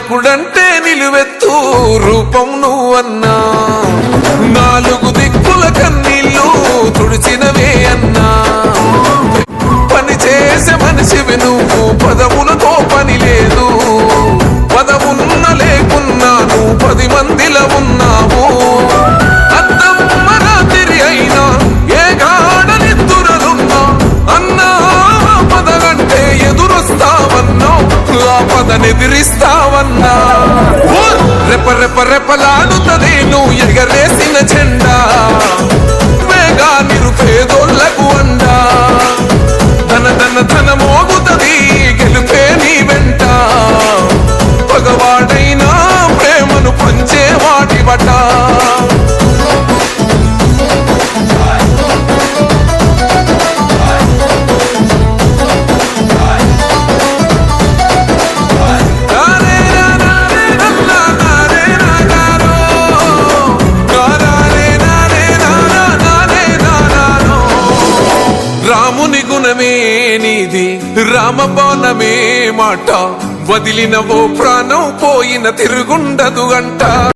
నాయకుడంటే నిలువెత్తు రూపం నువ్వన్నా, నాలుగు దిక్కుల కన్నీళ్ళు తుడిచినవే అన్నా. పని చేసే మనిషివి నువ్వు, పదవులతో పని లేదు. పదవున్న లేకున్నా నువ్వు 10 మందిలో ఉన్నావు. అద్దమ్మ రాత్రి అయినా ఏ గాఢనిద్దురలున్నా అన్నా, పదగంటే ఎదురొస్తావన్నావు, ఆ పదనెదిరిస్తావన్నా. రెప రెప రెపలాడుతది నువ్వు ఎగరేసిన జెండా, వేగా నిరుపేదోళ్లకు అండా. ధన ధన ధన మోగుతది గెలుపే నీ వెంట, పగవాడైనా ప్రేమను పంచేవాడి బట. రాముని గుణమే నీది, రామబాణమే మాట, వదిలినవో ప్రాణం పోయిన తిరుగుండదు గంట.